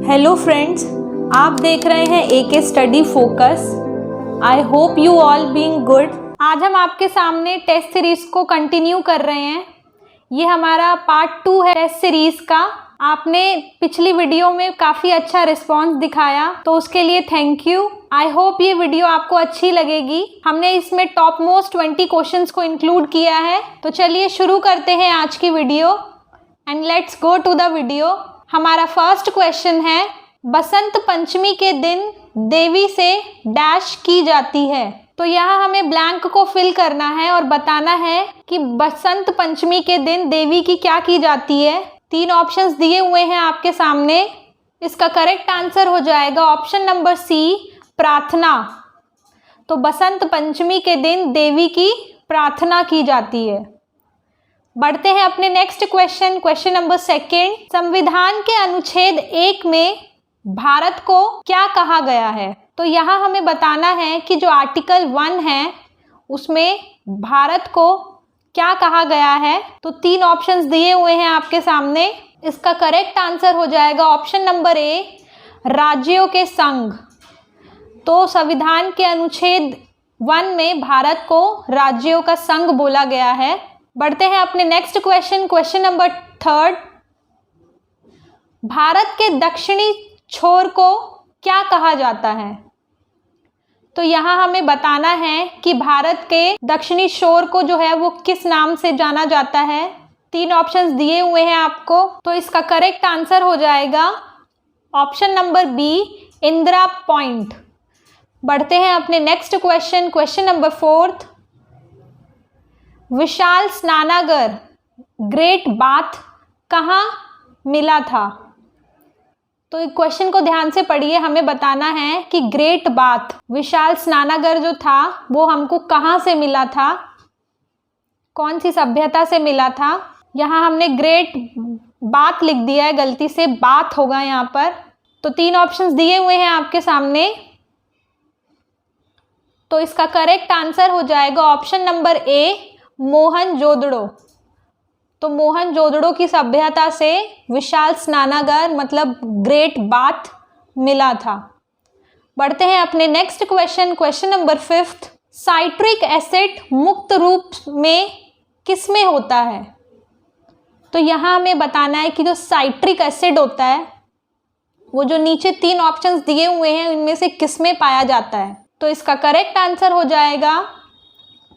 Hello friends, आप देख रहे हैं AK study focus. I hope you all being good. आज हम आपके सामने टेस्ट सीरीज को कंटिन्यू कर रहे हैं। ये हमारा पार्ट 2 है टेस्ट सीरीज का। आपने पिछली वीडियो में काफ़ी अच्छा रिस्पांस दिखाया, तो उसके लिए थैंक यू। आई होप ये वीडियो आपको अच्छी लगेगी। हमने इसमें टॉप मोस्ट 20 क्वेश्चंस को इंक्लूड किया है। तो चलिए शुरू करते हैं आज की video and let's go to the video. हमारा फर्स्ट क्वेश्चन है, बसंत पंचमी के दिन देवी से डैश की जाती है। तो यहाँ हमें ब्लैंक को फिल करना है और बताना है कि बसंत पंचमी के दिन देवी की क्या की जाती है। 3 ऑप्शंस दिए हुए हैं आपके सामने। इसका करेक्ट आंसर हो जाएगा ऑप्शन नंबर सी, प्रार्थना। तो बसंत पंचमी के दिन देवी की प्रार्थना की जाती है। बढ़ते हैं अपने नेक्स्ट क्वेश्चन, क्वेश्चन नंबर 2। संविधान के अनुच्छेद 1 में भारत को क्या कहा गया है। तो यहाँ हमें बताना है कि जो आर्टिकल 1 है उसमें भारत को क्या कहा गया है। तो 3 ऑप्शंस दिए हुए हैं आपके सामने। इसका करेक्ट आंसर हो जाएगा ऑप्शन नंबर ए, राज्यों के संघ। तो संविधान के अनुच्छेद 1 में भारत को राज्यों का संघ बोला गया है। बढ़ते हैं अपने next question, question number 3। Bharat के दक्षिणी छोर को क्या कहा जाता है। तो यहाँ हमें बताना है कि भारत के दक्षिणी छोर को जो है वो किस नाम से जाना जाता है। 3 ऑप्शंस दिए हुए हैं आपको। तो इसका करेक्ट आंसर हो जाएगा option number B, Indira point. बढ़ते हैं अपने नेक्स्ट क्वेश्चन, क्वेश्चन नंबर 4। विशाल स्नानागार ग्रेट बाथ कहाँ मिला था। तो क्वेश्चन को ध्यान से पढ़िए। हमें बताना है कि ग्रेट बाथ विशाल स्नानागार जो था वो हमको कहाँ से मिला था, कौन सी सभ्यता से मिला था। यहाँ हमने ग्रेट बाथ लिख दिया है, गलती से बाथ होगा यहाँ पर। तो 3 ऑप्शंस दिए हुए हैं आपके सामने। तो इसका करेक्ट आंसर हो जाएगा ऑप्शन नंबर ए, मोहनजोदड़ो। तो मोहनजोदड़ो की सभ्यता से विशाल स्नानागार मतलब ग्रेट बाथ मिला था। बढ़ते हैं अपने next question, question number 5। Citric acid मुक्त रूप में किस में होता है। तो यहाँ हमें बताना है कि जो साइट्रिक एसिड होता है वो जो नीचे 3 ऑप्शंस दिए हुए हैं इनमें से किस में पाया जाता है। तो इसका करेक्ट आंसर हो जाएगा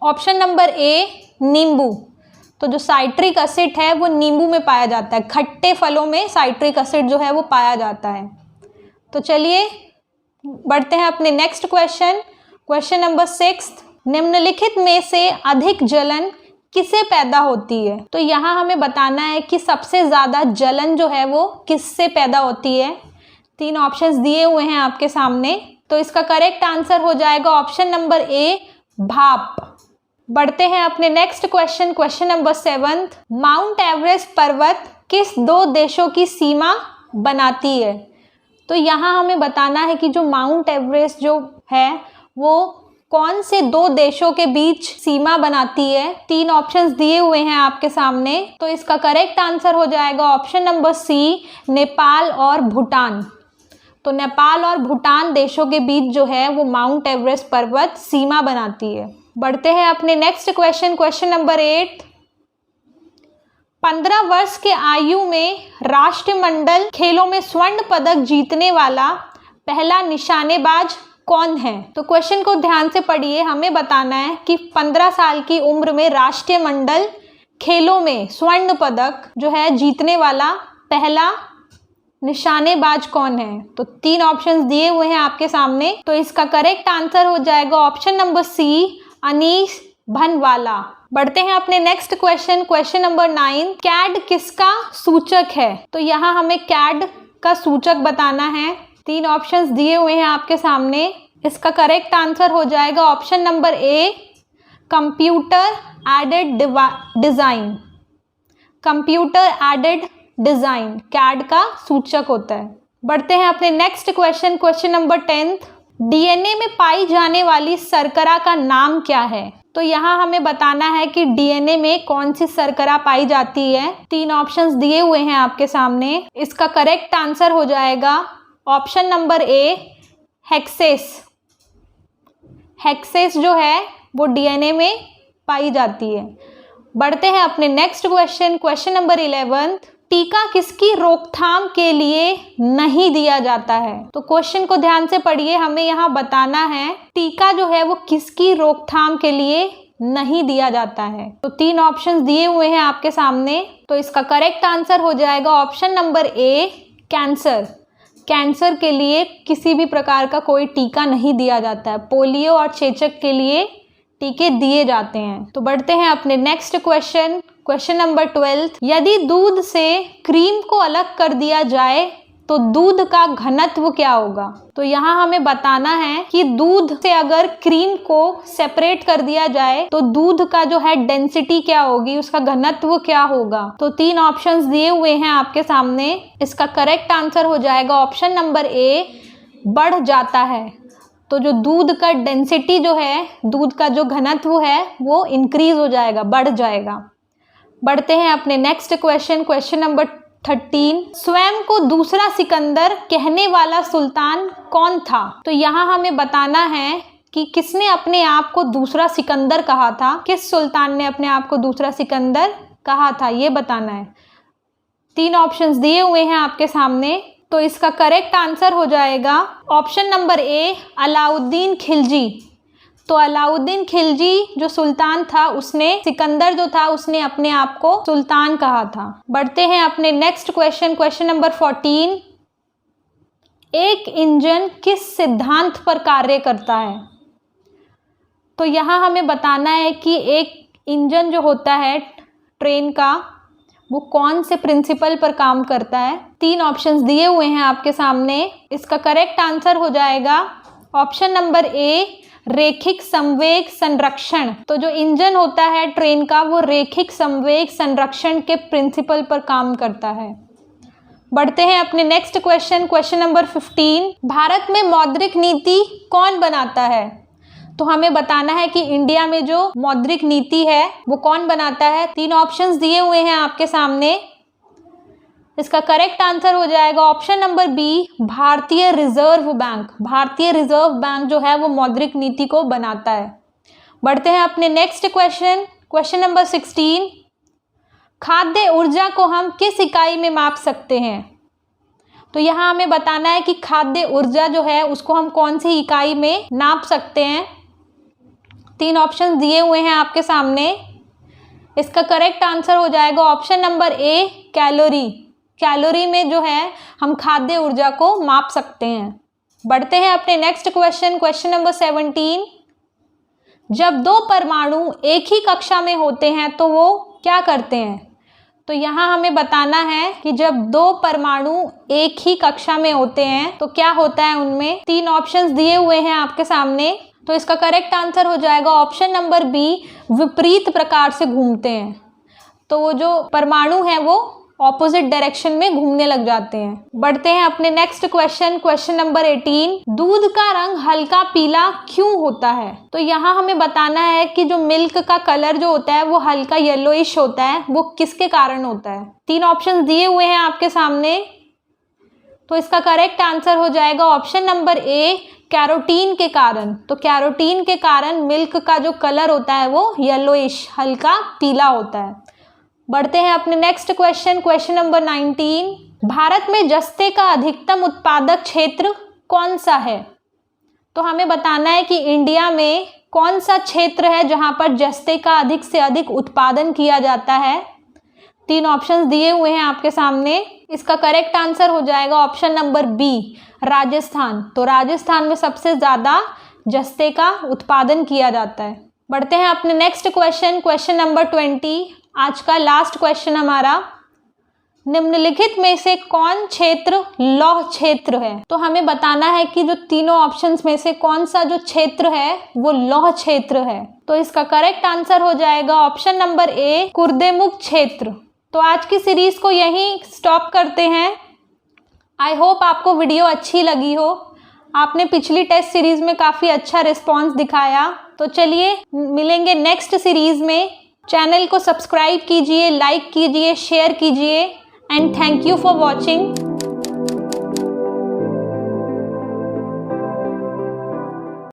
ऑप्शन नंबर ए, नींबू। तो जो साइट्रिक एसिड है वो नींबू में पाया जाता है। खट्टे फलों में साइट्रिक एसिड जो है वो पाया जाता है। तो चलिए बढ़ते हैं अपने नेक्स्ट क्वेश्चन, क्वेश्चन नंबर 6। निम्नलिखित में से अधिक जलन किससे पैदा होती है। तो यहाँ हमें बताना है कि सबसे ज़्यादा जलन जो है वो किससे पैदा होती है। 3 ऑप्शंस दिए हुए हैं आपके सामने। तो इसका करेक्ट आंसर हो जाएगा ऑप्शन नंबर ए, भाप। बढ़ते हैं अपने next question, question number 7। Mount Everest पर्वत किस 2 देशों की सीमा बनाती है। तो यहाँ हमें बताना है कि जो माउंट एवरेस्ट जो है वो कौन से 2 देशों के बीच सीमा बनाती है। 3 ऑप्शंस दिए हुए हैं आपके सामने। तो इसका करेक्ट आंसर हो जाएगा ऑप्शन नंबर सी, नेपाल और भूटान। तो नेपाल और भूटान देशों के बीच जो है वो माउंट एवरेस्ट पर्वत सीमा बनाती है। बढ़ते हैं अपने नेक्स्ट क्वेश्चन, क्वेश्चन नंबर 8। 15 वर्ष के आयु में राष्ट्रमंडल खेलों में स्वर्ण पदक जीतने वाला पहला निशानेबाज कौन है। तो क्वेश्चन को ध्यान से पढ़िए। हमें बताना है कि 15 साल की उम्र में राष्ट्रमंडल खेलों में स्वर्ण पदक जो है जीतने वाला पहला निशानेबाज कौन है। तो 3 ऑप्शंस दिए हुए हैं आपके सामने। तो इसका करेक्ट आंसर हो जाएगा option number C, Anish Bhanwala. बढ़ते हैं अपने next question, question number 9। CAD किसका सूचक है। तो यहाँ हमें कैड का सूचक बताना है। 3 ऑप्शंस दिए हुए हैं आपके सामने। इसका करेक्ट आंसर हो जाएगा option number A, computer aided design. Computer aided design CAD का सूचक होता है। बढ़ते हैं अपने next question, question number 10। DNA में पाई जाने वाली शर्करा का नाम क्या है। तो यहाँ हमें बताना है कि डीएनए में कौन सी शर्करा पाई जाती है। 3 ऑप्शंस दिए हुए हैं आपके सामने। इसका करेक्ट आंसर हो जाएगा ऑप्शन नंबर ए हेक्सेस। हेक्सेस जो है वो डीएनए में पाई जाती है। बढ़ते हैं अपने नेक्स्ट क्वेश्चन, क्वेश्चन नंबर 11। टीका किसकी रोकथाम के लिए नहीं दिया जाता है? तो क्वेश्चन को ध्यान से पढ़िए, हमें यहाँ बताना है टीका जो है वो किसकी रोकथाम के लिए नहीं दिया जाता है। तो 3 ऑप्शंस दिए हुए हैं आपके सामने, तो इसका करेक्ट आंसर हो जाएगा ऑप्शन नंबर ए कैंसर। कैंसर के लिए किसी भी प्रकार का कोई टीका नहीं दिया जाता है। पोलियो और चेचक के लिए टीके दिए जाते हैं। तो बढ़ते हैं अपने नेक्स्ट क्वेश्चन, क्वेश्चन नंबर 12। यदि दूध से क्रीम को अलग कर दिया जाए तो दूध का घनत्व क्या होगा? तो यहाँ हमें बताना है कि दूध से अगर क्रीम को सेपरेट कर दिया जाए तो दूध का जो है डेंसिटी क्या होगी, उसका घनत्व क्या होगा? तो 3 ऑप्शंस दिए हुए हैं आपके सामने। इसका करेक्ट आंसर हो जाएगा ऑप्शन नंबर ए बढ़ जाता है। तो जो दूध का डेंसिटी जो है, दूध का जो घनत्व है वो इंक्रीज हो जाएगा, बढ़ जाएगा। बढ़ते हैं अपने नेक्स्ट क्वेश्चन, क्वेश्चन नंबर 13। स्वयं को दूसरा सिकंदर कहने वाला सुल्तान कौन था? तो यहाँ हमें बताना है कि किसने अपने आप को दूसरा सिकंदर कहा था, किस सुल्तान ने अपने आप को दूसरा सिकंदर कहा था, ये बताना है। 3 ऑप्शंस दिए हुए हैं आपके सामने, तो इसका करेक्ट आंसर हो जाएगा ऑप्शन नंबर ए अलाउद्दीन खिलजी। तो अलाउद्दीन खिलजी जो सुल्तान था, उसने सिकंदर जो था उसने अपने आप को सुल्तान कहा था। बढ़ते हैं अपने नेक्स्ट क्वेश्चन, क्वेश्चन नंबर 14। एक इंजन किस सिद्धांत पर कार्य करता है? तो यहाँ हमें बताना है कि एक इंजन जो होता है ट्रेन का, वो कौन से प्रिंसिपल पर काम करता है। 3 ऑप्शंस दिए हुए हैं आपके सामने। इसका करेक्ट आंसर हो जाएगा ऑप्शन नंबर ए रेखिक संवेग संरक्षण। तो जो इंजन होता है ट्रेन का, वो रेखिक संवेग संरक्षण के प्रिंसिपल पर काम करता है। बढ़ते हैं अपने next question, question number 15। Bharat में मौद्रिक नीति कौन बनाता है? तो हमें बताना है कि इंडिया में जो मौद्रिक नीति है वो कौन बनाता है। 3 ऑप्शंस दिए हुए हैं आपके सामने। इसका करेक्ट आंसर हो जाएगा ऑप्शन नंबर बी भारतीय रिजर्व बैंक। भारतीय रिजर्व बैंक जो है वो मौद्रिक नीति को बनाता है। बढ़ते हैं अपने नेक्स्ट क्वेश्चन, क्वेश्चन नंबर 16। खाद्य ऊर्जा को हम किस इकाई में माप सकते हैं? तो यहाँ हमें बताना है कि खाद्य ऊर्जा जो है उसको हम कौन सी इकाई में नाप सकते हैं। 3 ऑप्शन दिए हुए हैं आपके सामने। इसका करेक्ट आंसर हो जाएगा ऑप्शन नंबर ए कैलोरी। कैलोरी में जो है हम खाद्य ऊर्जा को माप सकते हैं। बढ़ते हैं अपने नेक्स्ट क्वेश्चन, क्वेश्चन नंबर 17। जब 2 परमाणु एक ही कक्षा में होते हैं तो वो क्या करते हैं? तो यहाँ हमें बताना है कि जब 2 परमाणु एक ही कक्षा में होते हैं तो क्या होता है उनमें। 3 ऑप्शंस दिए हुए हैं आपके सामने, तो इसका करेक्ट आंसर हो जाएगा ऑप्शन नंबर बी विपरीत प्रकार से घूमते हैं। तो वो जो परमाणु हैं वो ऑपोजिट डायरेक्शन में घूमने लग जाते हैं। बढ़ते हैं अपने नेक्स्ट क्वेश्चन, क्वेश्चन नंबर 18। दूध का रंग हल्का पीला क्यों होता है? तो यहाँ हमें बताना है कि जो मिल्क का कलर जो होता है वो हल्का येलोइश होता है, वो किसके कारण होता है। 3 ऑप्शन दिए हुए हैं आपके सामने, तो इसका करेक्ट आंसर हो जाएगा ऑप्शन नंबर ए कैरोटीन के कारण। तो कैरोटीन के कारण मिल्क का जो कलर होता है वो येलोइश हल्का पीला होता है। बढ़ते हैं अपने next question, question number 19। Bharat में जस्ते का अधिकतम उत्पादक क्षेत्र कौन सा है? तो हमें बताना है कि इंडिया में कौन सा क्षेत्र है जहां पर जस्ते का अधिक से अधिक उत्पादन किया जाता है। 3 ऑप्शंस दिए हुए हैं आपके सामने। इसका करेक्ट आंसर हो जाएगा ऑप्शन नंबर बी राजस्थान। तो राजस्थान में सबसे ज़्यादा जस्ते का उत्पादन किया जाता है। बढ़ते हैं अपने नेक्स्ट क्वेश्चन, क्वेश्चन नंबर 20। आज का लास्ट क्वेश्चन हमारा, निम्नलिखित में से कौन क्षेत्र लौह क्षेत्र है? तो हमें बताना है कि जो तीनों ऑप्शंस में से कौन सा जो क्षेत्र है वो लौह क्षेत्र है। तो इसका करेक्ट आंसर हो जाएगा ऑप्शन नंबर ए कुर्देमुख क्षेत्र। तो आज की सीरीज को यहीं स्टॉप करते हैं। आई होप आपको वीडियो अच्छी लगी हो। आपने पिछली टेस्ट सीरीज में काफ़ी अच्छा रिस्पॉन्स दिखाया। तो चलिए मिलेंगे नेक्स्ट सीरीज में। चैनल को सब्सक्राइब कीजिए, लाइक कीजिए, शेयर कीजिए and thank you for watching.